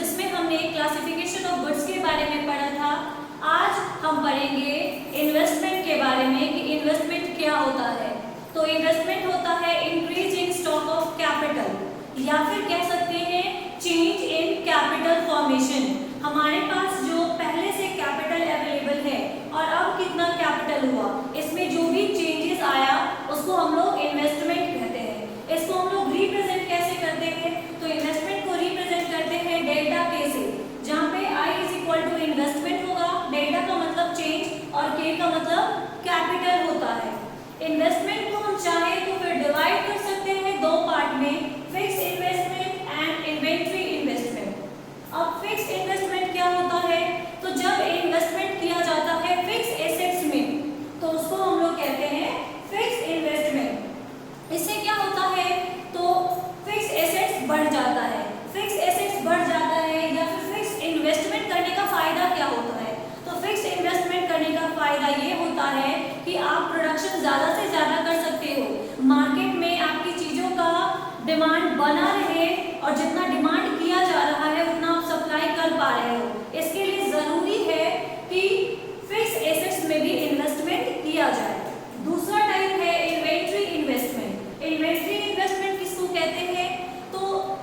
जिसमें हमने classification of goods के बारे में पढ़ा था। आज हम पढ़ेंगे इन्वेस्टमेंट के बारे में कि इन्वेस्टमेंट क्या होता है। तो इन्वेस्टमेंट होता है increase in stock of capital या फिर कह सकते हैं चेंज इन कैपिटल फॉर्मेशन। हमारे पास जो पहले से कैपिटल अवेलेबल है और अब कितना कैपिटल हुआ, इसमें जो भी चेंजेस आया उसको हम लोग इन्वेस्टमेंट कहते हैं। इसको हम लोग रिप्रेजेंट कैसे करते हैं? तो इन्वेस्टमेंट को रिप्रेजेंट करते हैं डेल्टा के से, जहाँ पे I is equal to investment होगा, डेल्टा का मतलब चेंज और K का मतलब कैपिटल होता है। इन्वेस्टमेंट को हम चाहे तो फिर डिवाइड कर सकते हैं दो पार्ट में, fix investment and inventory investment. अब फिक्स इन्वेस्टमेंट क्या होता है? तो जब इन्वेस्टमेंट किया जाता है फिक्स एसेट्स में तो उसको हम लोग कहते हैं फिक्स इन्वेस्टमेंट। इससे क्या होता है? तो फिक्स एसेट्स बढ़ जाता है। फिक्स एसेट्स बढ़ जाता है या फिर फिक्स इन्वेस्टमेंट करने का फायदा क्या होता है? तो फिक्स इन्वेस्टमेंट करने का फायदा ये होता है कि आप प्रोडक्शन ज़्यादा से ज़्यादा कर सकते हो, मार्केट में आपकी चीज़ों का डिमांड बना रहे और जितना डिमांड किया जा रहा है उतना आप सप्लाई कर पा रहे हो। इसके लिए ज़रूरी है कि फिक्स एसेट्स में भी इन्वेस्टमेंट किया जाए। दूसरा टाइप है इन्वेंट्री इन्वेस्टमेंट। इन्वेंट्री इन्वेस्टमेंट किसको कहते हैं? तो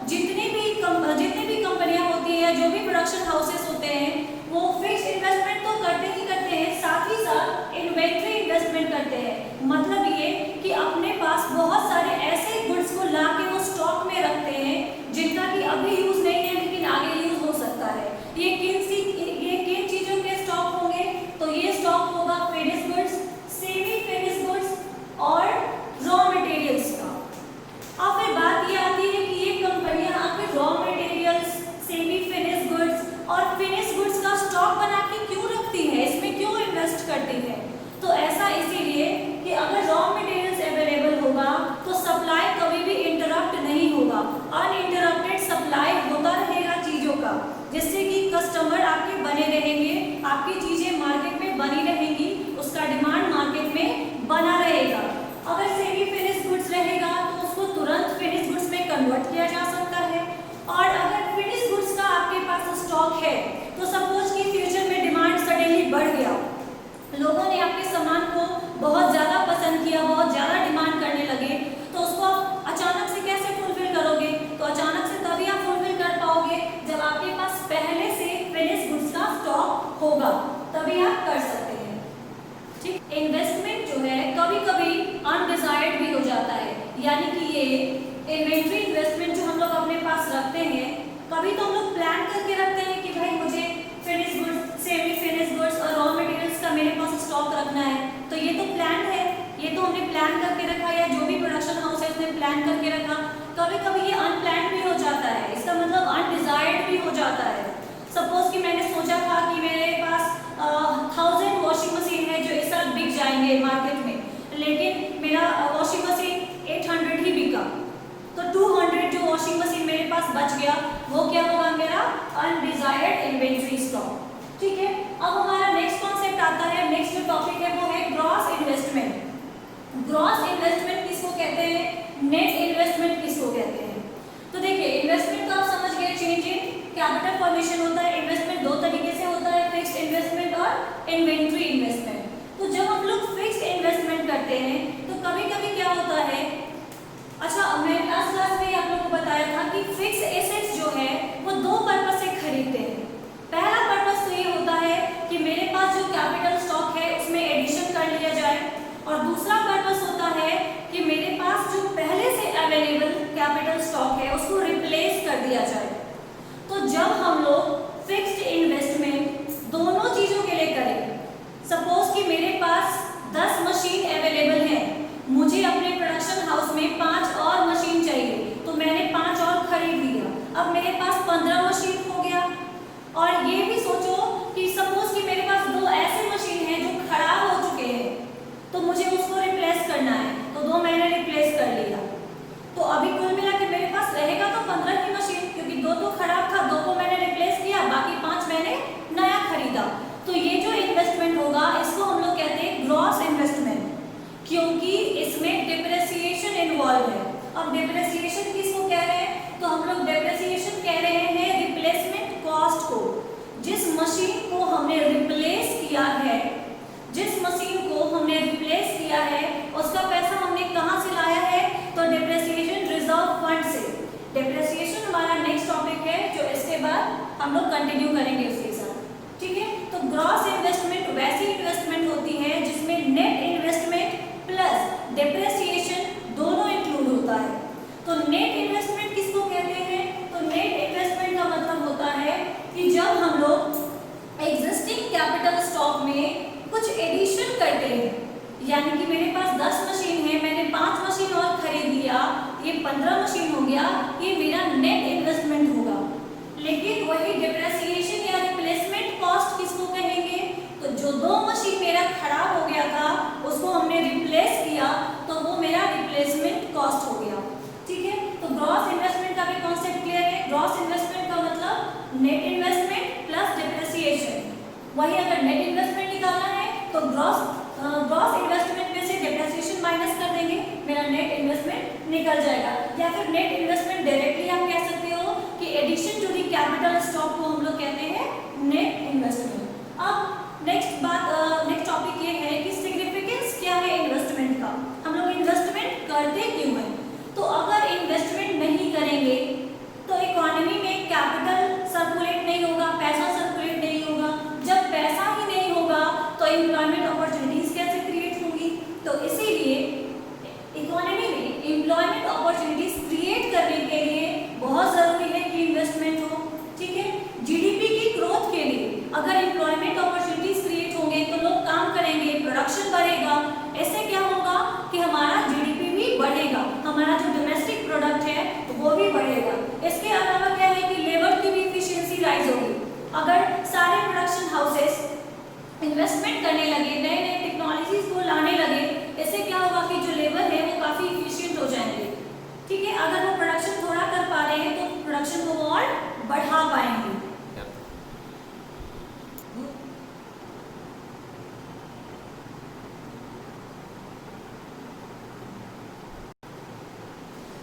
जितनी भी कंपनियां होती हैं, जो भी प्रोडक्शन हाउसेस होते हैं, वो फिक्स इन्वेस्टमेंट तो करते हैं, साथ ही साथ इन्वेंट्री इन्वेस्टमेंट करते हैं। मतलब ये कि अपने पास बहुत सारे ऐसे गुड्स को ला के वो स्टॉक में रखते हैं जिनका कि अभी यूज नहीं है लेकिन आगे यूज हो सकता है। ये किन चीजों के स्टॉक होंगे? तो ये स्टॉक होगा finish goods, semi finish goods और रॉ मटेरियल्स का। और फिर बात ये आती है कि ये कंपनियां आखिर raw materials, semi finish goods और फिनिश गुड्स का स्टॉक बना के क्यों रखती है, इसमें क्यों इन्वेस्ट करती है? तो ऐसा इसीलिए कि अगर रॉ मटेरियल्स अवेलेबल होगा तो सप्लाई कभी भी इंटरप्ट नहीं होगा, अनइंटरप्टेड सप्लाई होता रहेगा चीज़ों का, जिससे कि कस्टमर आपके बने रहेंगे, आपकी चीज़ें मार्केट में बनी रहेंगी, उसका डिमांड मार्केट में बना रहेगा। अगर सेमी फिनिश गुड्स रहेगा तो उसको तुरंत फिनिश गुड्स में कन्वर्ट किया जा सकता है। और अगर फिनिश गुड्स का आपके पास स्टॉक है तो सपोज कि फ्यूचर में डिमांड सडनली बढ़ गया, लोगों ने आपके सामान को बहुत ज़्यादा पसंद किया, बहुत ज़्यादा डिमांड करने लगे, तो उसको आप अचानक से कैसे फुलफिल करोगे? तो अचानक से तभी आप फुलफिल कर पाओगे जब आपके पास पहले से फिनिश गुड्स का स्टॉक होगा, तभी आप कर सकते हैं। ठीक, इन्वेस्टमेंट जो है कभी कभी अनडिजायर्ड भी हो जाता है, यानी कि ये इन्वेंट्री इन्वेस्टमेंट जो हम लोग अपने पास रखते हैं, कभी तो हम लोग प्लान करके रखते हैं कि भाई मुझे finish goods, semi finish goods और रॉ मटेरियल्स का मेरे पास स्टॉक रखना है, तो ये तो प्लान है, ये तो हमने प्लान करके रखा, या जो भी प्रोडक्शन हाउस है उसने प्लान करके रखा। कभी कभी ये अनप्लान भी हो जाता है, इसका मतलब अनडिजायर्ड भी हो जाता है। सपोज कि मैंने सोचा था कि मेरे पास 1000 वॉशिंग मशीन है जो इस साल बिक जाएंगे मार्केट में, लेकिन मेरा वॉशिंग मशीन 800 ही बिका, तो 200 जो वॉशिंग मशीन मेरे पास बच गया वो क्या होगा? मेरा अनडिजायर्ड इन्वेंट्री स्टॉक। ठीक है, अब हमारा नेक्स्ट कॉन्सेप्ट आता है, नेक्स्ट जो टॉपिक है वो है ग्रॉस इन्वेस्टमेंट। ग्रॉस इन्वेस्टमेंट किसको कहते हैं? नेट इन्वेस्टमेंट किसको कहते हैं? तो देखिए, इन्वेस्टमेंट तो आप समझ गए, चेंज इन कैपिटल फॉर्मेशन होता है। इन्वेस्टमेंट दो तरीके से होता है, फिक्स्ड इन्वेस्टमेंट और इन्वेंट्री इन्वेस्टमेंट। तो जब हम लोग फिक्स्ड इन्वेस्टमेंट करते हैं तो कभी कभी क्या होता है, अच्छा मैं लास्ट क्लास में आप लोगों को बताया था कि फिक्स एसेट्स जो है वो दो पर्पस से खरीदते हैं। पहला पर्पस तो ये होता है कि मेरे पास जो कैपिटल स्टॉक है उसमें एडिशन कर लिया जाए, और दूसरा पर्पस होता है कि मेरे पास जो पहले से अवेलेबल कैपिटल स्टॉक है उसको रिप्लेस कर दिया जाए। तो जब हम लोग फिक्स्ड इन्वेस्टमेंट दोनों चीज़ों के लिए करें, सपोज कि मेरे पास 10 मशीन अवेलेबल है, मुझे अपने प्रोडक्शन हाउस में 5 और मशीन चाहिए, तो मैंने 5 और खरीद लिया, अब मेरे पास 15 मशीन हो गया। और ये भी सोचो कि सपोज कि मेरे पास 2 ऐसे मशीन हैं जो खराब हो चुके हैं, तो मुझे उसको रिप्लेस करना है, तो 2 मैंने रिप्लेस कर लिया, तो अभी कुल मिला के मेरे पास रहेगा तो 15 की मशीन, क्योंकि 2 तो खराब था, 2 को मैंने रिप्लेस किया, बाकी 5 मैंने नया खरीदा। तो ये जो इन्वेस्टमेंट होगा इसको हम लोग कहते हैं ग्रॉस इन्वेस्टमेंट, क्योंकि इसमें डिप्रेसिएशन इन्वॉल्व है। अब डिप्रेसिएशन किसको कह रहे हैं? तो हम लोग डिप्रेसिएशन कह रहे हैं रिप्लेसमेंट कॉस्ट को, जिस मशीन को हमने रिप्लेस किया है, जिस मशीन को हमने रिप्लेस किया है उसका पैसा हमने कहाँ से लाया है, तो डेप्रिसिएशन रिजर्व फंड से। डेप्रिसिएशन हमारा नेक्स्ट टॉपिक है जो इसके बाद हम लोग कंटिन्यू करेंगे उसके साथ, ठीक है। तो ग्रॉस इन्वेस्टमेंट वैसी इन्वेस्टमेंट होती है जिसमें नेट इन्वेस्टमेंट प्लस डेप्रिसिएशन दोनों इंक्लूड होता है। तो नेट इन्वेस्टमेंट किसको कहते हैं, तो नेट इन्वेस्टमेंट का मतलब होता है कि जब हम लोग एग्जिस्टिंग कैपिटल स्टॉक में कुछ एडिशन करते हैं, यानी कि मेरे पास 10 मशीन है, मैंने 5 मशीन और खरीद लिया, ये 15 मशीन हो गया, ये मेरा नेट इन्वेस्टमेंट होगा। लेकिन वही डेप्रिसिएशन या रिप्लेसमेंट कॉस्ट किसको कहेंगे, तो जो 2 मशीन मेरा खराब हो गया था उसको हमने रिप्लेस किया तो वो मेरा रिप्लेसमेंट कॉस्ट हो गया, ठीक है। तो ग्रॉस इन्वेस्टमेंट का भी कॉन्सेप्ट क्लियर है। ग्रॉस इन्वेस्टमेंट का मतलब नेट इन्वेस्टमेंट प्लस डेप्रिसिएशन। वही अगर नेट इन्वेस्टमेंट निकालना है तो ग्रॉस इन्वेस्टमेंट में से डेप्रिसिएशन माइनस कर देंगे, मेरा नेट इन्वेस्टमेंट निकल जाएगा। या फिर नेट इन्वेस्टमेंट डायरेक्टली आप कह सकते हो कि addition to the capital stock को हम लोग कहते हैं नेट इन्वेस्टमेंट। अब नेक्स्ट टॉपिक ये है कि सिग्निफिकेंस क्या है इन्वेस्टमेंट का, हम लोग इन्वेस्टमेंट करते क्यों हैं। तो अगर इन्वेस्टमेंट नहीं करेंगे तो इकोनॉमी में कैपिटल सर्कुलेट नहीं होगा, पैसा सर्कुलेट नहीं होगा। जब पैसा ही नहीं होगा तो एम्प्लॉयमेंट अपॉर्चुनिटीज कैसे क्रिएट होंगी। तो इसीलिए इकोनॉमी में एम्प्लॉयमेंट अपॉर्चुनिटीज क्रिएट करने के लिए बहुत जरूरी है कि इन्वेस्टमेंट हो, ठीक है। जीडीपी की ग्रोथ के लिए अगर एम्प्लॉयमेंट अपॉर्चुनिटीज क्रिएट होंगे तो लोग काम करेंगे, प्रोडक्शन बढ़ेगा, इससे क्या होगा कि हमारा जीडीपी भी बढ़ेगा, हमारा जो डोमेस्टिक प्रोडक्ट है वो भी बढ़ेगा। इसके अलावा क्या है कि लेबर की भी इफिशिएंसी राइज होगी। अगर सारे प्रोडक्शन हाउसेस इन्वेस्टमेंट करने लगे, नए नए टेक्नोलॉजीज को लाने लगे, इससे क्या होगा कि जो लेबर है वो काफी इफिशिएंट हो जाएंगे, ठीक है। अगर वो प्रोडक्शन थोड़ा कर पा रहे हैं तो प्रोडक्शन को वो और बढ़ा पाएंगे।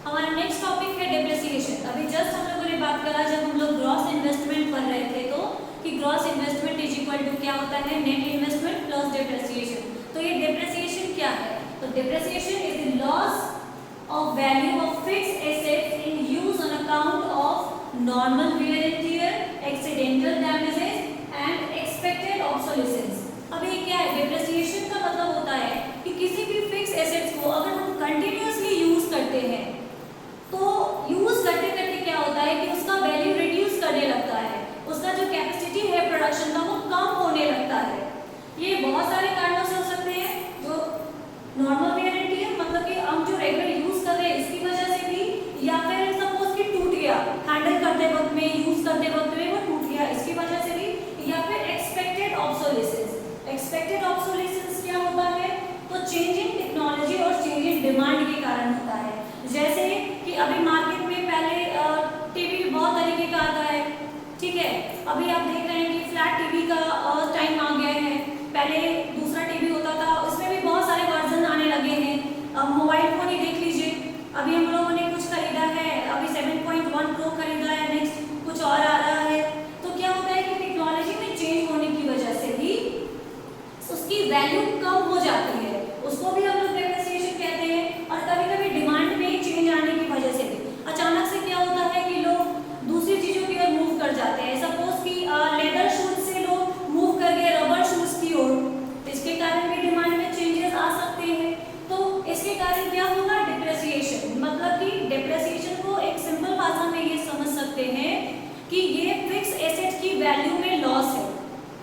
हमारा नेक्स्ट टॉपिक है डेप्रिसिएशन। अभी जस्ट हम लोगों ने बात करा जब हम लोग ग्रॉस इन्वेस्टमेंट कर रहे थे तो कि gross investment is equal to क्या होता है, नेट इन्वेस्टमेंट प्लस डेप्रिसिएशन। तो ये डेप्रिसिएशन क्या है, तो depreciation is the loss of value of fixed assets in use on account of normal wear and tear, accidental damages and expected obsolescence. अब ये क्या है, डेप्रिसिएशन का मतलब होता है कि किसी भी फिक्स एसेट्स को अगर हम कंटिन्यूअसली यूज करते हैं तो यूज करते करते क्या होता है कि उसका वैल्यू रिड्यूस करने लगता है, उसका जो कैपेसिटी है प्रोडक्शन का वो कम होने लगता है। ये बहुत सारे कारणों से हो सकते हैं, जो नॉर्मल वेयर एंड टियर मतलब कि हम जो रेगुलर यूज कर रहे हैं इसकी वजह से भी, या फिर सपोज कि टूट गया, हैंडल करते वक्त में, यूज करते वक्त में वो टूट गया इसकी वजह से भी, या फिर एक्सपेक्टेड ऑब्सोलेसेंस। एक्सपेक्टेड ऑब्सोलेसेंस क्या होता है, तो चेंज इन टेक्नोलॉजी और चेंज इन डिमांड के कारण होता है। जैसे कि अभी मार्केट में पहले टीवी बहुत तरीके का आता है, ठीक है। अभी आप देख रहे हैं कि फ्लैट टीवी का टाइम आ गया है, पहले दूसरा टीवी होता था, उसमें भी बहुत सारे वर्जन आने लगे हैं। अब मोबाइल फोन ही देख लीजिए, अभी हम लोगों ने कुछ खरीदा है, अभी 7.1 प्रो खरीदा है, नेक्स्ट कुछ और आ रहा है। तो क्या होता है कि टेक्नोलॉजी में चेंज होने की वजह से भी उसकी वैल्यू कम हो जाती है, उसको भी हम लोग डेप्रिसिएशन कहते हैं। और कभी कभी डिमांड में चेंज आने की वजह से भी अचानक से क्या होता है कि लोग दूसरी चीजों की ओर मूव कर जाते हैं। सपोज कि लेदर शूज से लोग मूव कर गए रबर शूज की ओर, इसके कारण भी डिमांड में चेंजेस आ सकते हैं। तो इसके कारण क्या होगा, डेप्रिसिएशन। मतलब कि डेप्रिसिएशन को एक सिंपल भाषा में ये समझ सकते हैं कि ये फिक्स एसेट की वैल्यू में लॉस है।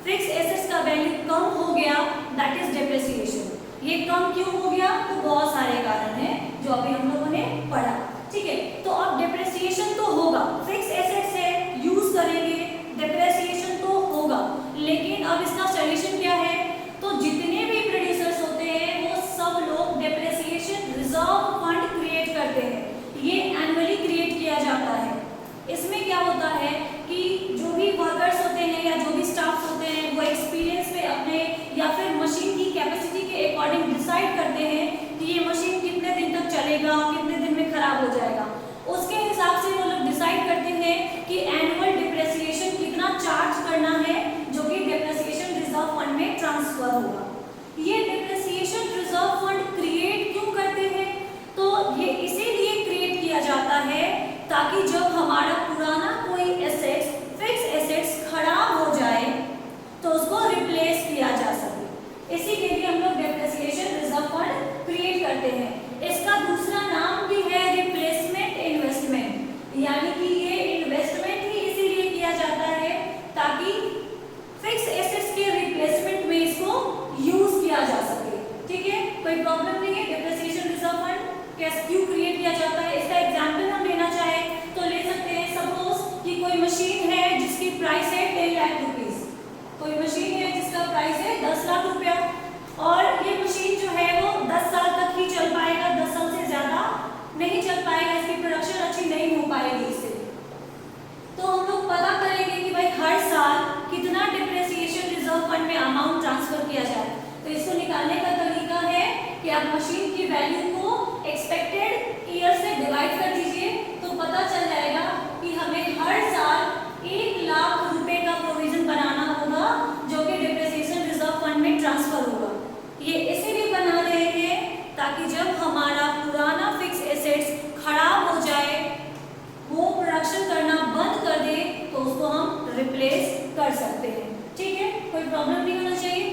फिक्स एसेट्स का वैल्यू कम हो गया, दैट इज डेप्रिसिएशन। ये कम क्यों हो गया, तो बहुत सारे कारण हैं जो अभी हम लोगों ने पढ़ा, ठीक है। तो अब डेप्रिसिएशन तो होगा, फिक्स एसेट्स है, यूज करेंगे, डेप्रिसिएशन तो होगा। लेकिन अब इसका सॉल्यूशन क्या है, तो जितने भी प्रोड्यूसर्स होते हैं वो सब लोग डेप्रिसिएशन रिजर्व फंड क्रिएट करते हैं। ये एनुअली क्रिएट किया जाता है। इसमें क्या होता है कि जो भी वर्कर्स होते हैं या जो भी स्टाफ होते हैं वो एक्सपीरियंस पे अपने या फिर मशीन की कैपेसिटी के अकॉर्डिंग डिसाइड करते हैं कि ये मशीन कितने दिन तक चलेगा, कितने दिन में खराब हो जाएगा। उसके हिसाब से वो लोग डिसाइड करते हैं कि एनुअल डिप्रिसिएशन कितना चार्ज करना है जो कि डिप्रिसिएशन रिजर्व फंड में ट्रांसफर होगा। ये डिप्रिसिएशन रिजर्व फंड क्रिएट क्यों करते हैं? तो ये इसीलिए क्रिएट किया जाता है ताकि जब हमारा पुराना कोई एसेट्स, फिक्स एसेट्स खराब हो जाए तो उसको रिप्लेस किया जा सके। इसी के लिए हम लोग डिप्रिसिएशन रिजर्व फंड क्रिएट करते हैं। इसका दूसरा नाम भी है रिप्लेसमेंट इन्वेस्टमेंट, यानी कि ये इन्वेस्टमेंट ही इसीलिए किया जाता है ताकि फिक्स एसेट्स के रिप्लेसमेंट में इसको यूज किया जा सके। ठीक है, कोई प्रॉब्लम नहीं है। डिप्रिसिएशन रिजर्व फंड कैसे क्यों क्रिएट किया जाता है, इसका एग्जांपल हम लेना चाहे तो ले सकते हैं। सपोज कि कोई मशीन है जिसकी प्राइस है 10 लाख रुपीस, कोई मशीन है जिसका प्राइस है 10 लाख रुपया, और ये मशीन जो है वो 10 साल तक ही चल पाएगा, 10 साल से ज्यादा नहीं चल पाएगा, इसकी प्रोडक्शन अच्छी नहीं हो पाएगी इससे। तो हम लोग पता करेंगे कि भाई हर साल कितना डिप्रिसिएशन रिजर्व फंड में अमाउंट ट्रांसफर किया जाए। तो इसको निकालने का तरीका है कि आप मशीन की वैल्यू को एक्सपेक्टेड ईयर से डिवाइड कर दीजिए, तो पता चल जाएगा कि हमें हर साल 1 लाख रुपए का प्रोविजन बनाना होगा जो कि डिप्रिसिएशन रिजर्व फंड में ट्रांसफर होगा। ये इसीलिए बना रहे हैं ताकि जब हमारा पुराना फिक्स एसेट्स खराब हो जाए, वो प्रोडक्शन करना बंद कर दे, तो उसको हम रिप्लेस कर सकते हैं। ठीक है, कोई प्रॉब्लम नहीं होना चाहिए।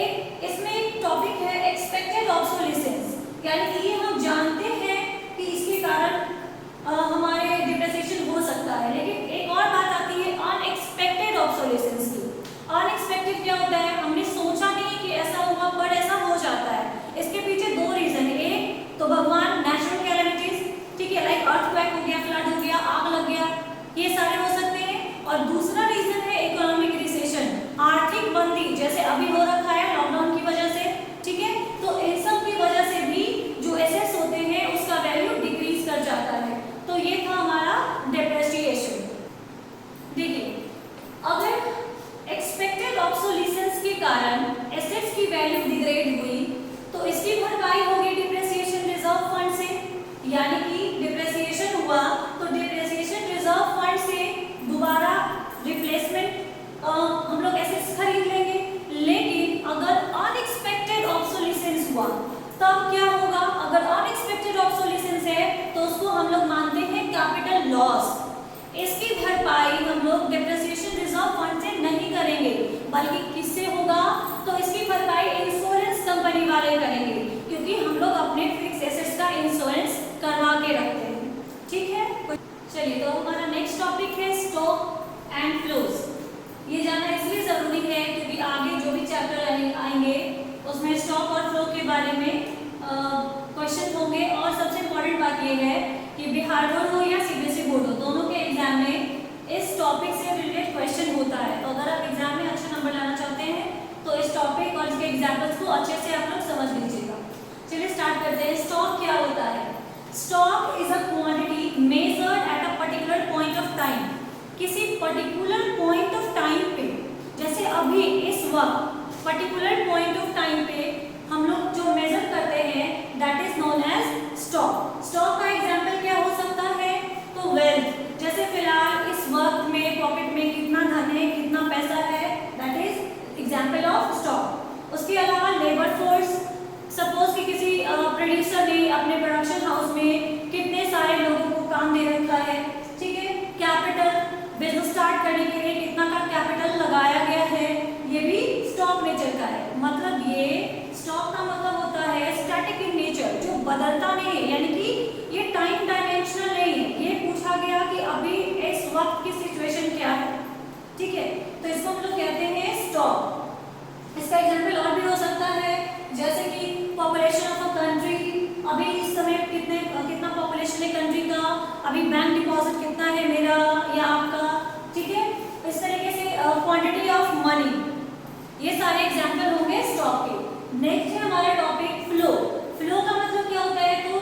एक इसमें एक टॉपिक है एक्सपेक्टेड ऑब्सोलेसेंस, यानी कि ये हम जानते हैं कि इसके कारण हमारे डिप्रिसिएशन हो सकता है, लेकिन एक और बात आती है अनएक्सपेक्टेड ऑब्सोलेसेंस की। अनएक्सपेक्टेड क्या होता है? हमने सोचा नहीं कि ऐसा होगा पर ऐसा हो जाता है। इसके पीछे 2 रीजन है। एक तो भगवान नेचुरल कैलेमिटीज, ठीक है, लाइक अर्थक्वेक हो गया, फ्लड हो गया, आग लग गया, ये सारे हो सकते हैं। और दूसरा रीजन है इकोनॉमिक रिसेशन, आर्थिक मंदी, जैसे अभी हो रखा है लॉकडाउन की वजह से। ठीक है, तो इन सब की वजह से भी जो एसेट्स होते हैं उसका वैल्यू डिक्रीज कर जाता है। तो ये था हमारा डिप्रिसिएशन। देखिए, अगर एक्सपेक्टेड ऑब्सोलेसेंस के कारण एसेट्स की वैल्यू डिग्रेड हुई तो इसकी भरपाई होगी डिप्रिसिएशन रिजर्व फंड से, यानी कि डिप्रिसिएशन हुआ तो डिप्रिसिएशन रिजर्व फंड से दोबारा रिप्लेसमेंट हम लोग एसेट्स खरीद लेंगे। लेकिन अगर अनएक्सपेक्टेड ऑब्सोलेसेंस हुआ तब क्या होगा? अगर अनएक्सपेक्टेड ऑब्सोलेसेंस है तो उसको हम लोग मानते हैं कैपिटल लॉस। इसकी भरपाई हम लोग डिप्रिसिएशन रिजर्व फंड से नहीं करेंगे, बल्कि किससे होगा? तो इसकी भरपाई इंश्योरेंस कंपनी वाले करेंगे, क्योंकि हम लोग अपने फिक्स एसेट्स का इंश्योरेंस करवा के रखते हैं। ठीक है, चलिए तो हमारा नेक्स्ट टॉपिक है स्टॉक एंड फ्लोज। ये जानना इसलिए जरूरी है क्योंकि आगे जो भी चैप्टर आएंगे उसमें स्टॉक और फ्लो के बारे में क्वेश्चन होंगे। और सबसे इम्पोर्टेंट बात ये है कि बिहार बोर्ड हो या सीबीएसई बोर्ड हो, दोनों के एग्जाम में इस टॉपिक से रिलेटेड क्वेश्चन होता है। तो अगर आप एग्जाम में अच्छा नंबर लाना चाहते हैं तो इस टॉपिक और इसके एग्जाम्पल्स को अच्छे से आप लोग समझ लीजिएगा। चलिए स्टार्ट करते हैं। स्टॉक क्या होता है? Stock is a quantity measured at a particular point of time. किसी पर्टिकुलर पॉइंट ऑफ टाइम पे, जैसे अभी इस वक्त पर्टिकुलर पॉइंट ऑफ टाइम पे हम लोग जो मेजर करते हैं that is known as stock. Stock का एग्जांपल क्या हो सकता है? तो वेल्थ, जैसे फिलहाल इस वक्त में पॉकेट में कितना धन है, कितना पैसा है, that is example of stock. उसके अलावा लेबर फोर्स, सपोज कि किसी प्रोड्यूसर ने अपने प्रोडक्शन हाउस में कितने सारे लोगों को काम दे रखा है। ठीक है, कैपिटल, बिजनेस स्टार्ट करने के लिए कितना का कैपिटल लगाया गया है, ये भी स्टॉक नेचर का है। मतलब ये स्टॉक का मतलब होता है स्टैटिक इन नेचर, जो बदलता नहीं है, यानी कि ये टाइम डायमेंशनल नहीं है। ये पूछा गया कि अभी इस वक्त की सिचुएशन क्या है। ठीक है, तो इसको हम लोग कहते हैं स्टॉक। इसका एग्जांपल और भी हो सकता है, जैसे कि पॉपुलेशन ऑफ अ कंट्री, अभी इस समय कितना पॉपुलेशन है कंट्री का, अभी बैंक डिपॉजिट कितना है मेरा या आपका। ठीक है, इस तरीके से क्वांटिटी ऑफ मनी, ये सारे एग्जांपल होंगे स्टॉक के। नेक्स्ट है हमारा टॉपिक फ्लो। फ्लो का मतलब क्या होता है? तो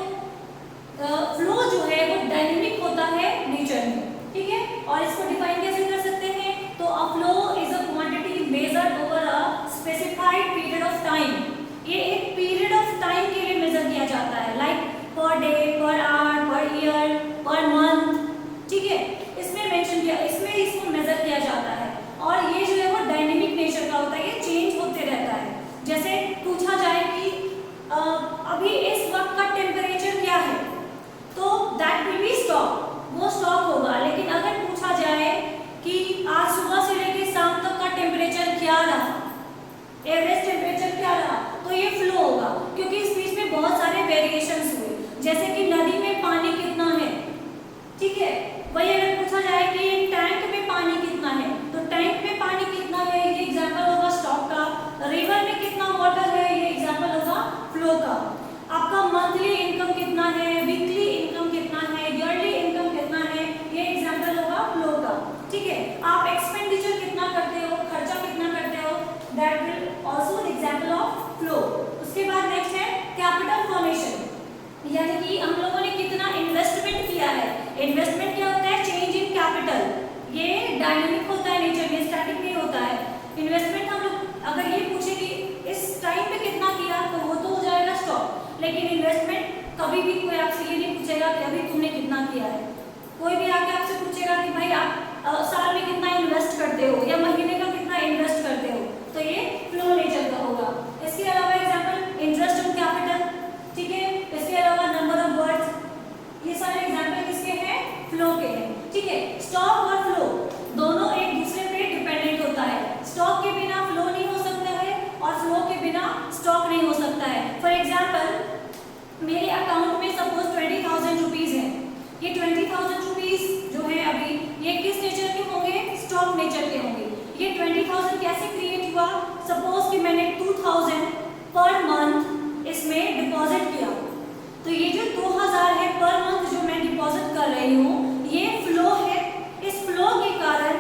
फ्लो जो है वो डायनेमिक होता है नेचर में। ठीक है, और इसको डिफाइन कैसे कर सकते हैं? तो a flow is a quantity measured over a specified period of time. ये एक पीरियड ऑफ टाइम के लिए मेजर किया जाता है, like per day, per hour, per year, per month. ठीक है, इसमें मेंशन किया, इसमें इसको मेजर किया जाता है। लेकिन इन्वेस्टमेंट कभी भी कोई आपसे ये नहीं पूछेगा कि अभी तुमने कितना किया है। कोई भी आके आपसे पूछेगा कि भाई आप साल में कितना इन्वेस्ट करते हो या महीने का कितना इन्वेस्ट करते हो, तो ये फ्लो नेचर का होगा। इसके अलावा एग्जांपल इंटरेस्ट ऑन कैपिटल, ठीक है। इसके अलावा नंबर ऑफ वर्ड्स, ये सारे एग्जांपल किसके हैं? फ्लो के हैं, ठीक है। स्टॉक और फ्लो दोनों एक दूसरे पे डिपेंडेंट होता है। स्टॉक के बिना फ्लो नहीं हो सकता है और फ्लो के बिना स्टॉक नहीं हो सकता है। फॉर एग्जांपल मेरे अकाउंट में सपोज 20,000 रुपीज है। ये 20,000 रुपीज जो है अभी ये किस नेचर के होंगे? स्टॉक नेचर के होंगे। ये 20,000 कैसे क्रिएट हुआ? सपोज कि मैंने 2,000 पर मंथ इसमें डिपॉजिट किया, तो ये जो 2,000 है पर मंथ जो मैं डिपॉजिट कर रही हूँ ये फ्लो है। इस फ्लो के कारण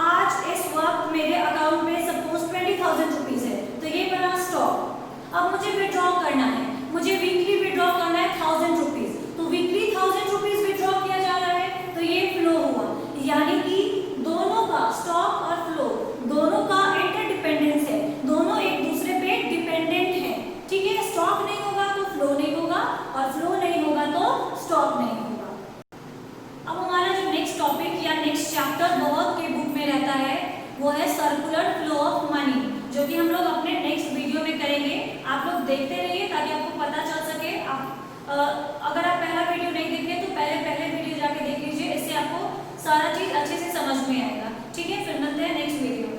आज इस वक्त मेरे अकाउंट में सपोज 20,000 रुपीज है, तो ये बना स्टॉक। अब मुझे विड्रॉ करना है, मुझे वीकली विड्रॉ करना है 1,000 रुपीज, तो वीकली 1,000 रुपीज विड्रॉ किया जा रहा है, तो ये फ्लो हुआ। यानी कि दोनों का स्टॉक और फ्लो दोनों का इंटरडिपेंडेंस है, दोनों एक दूसरे पे डिपेंडेंट है, ठीक है। स्टॉक नहीं होगा तो फ्लो नहीं होगा और फ्लो नहीं होगा तो स्टॉक नहीं होगा। अब हमारा जो नेक्स्ट टॉपिक या नेक्स्ट चैप्टर बहुत के बुक में रहता है वो है सर्कुलर फ्लो ऑफ मनी, जो कि हम लोग अपने नेक्स्ट वीडियो में करेंगे। आप लोग देखते रहिए ताकि आपको पता चल सके। अगर आप पहला वीडियो नहीं देखे तो पहले वीडियो जाके देख लीजिए, इससे आपको सारा चीज अच्छे से समझ में आएगा, ठीक है। फिर मिलते हैं नेक्स्ट वीडियो।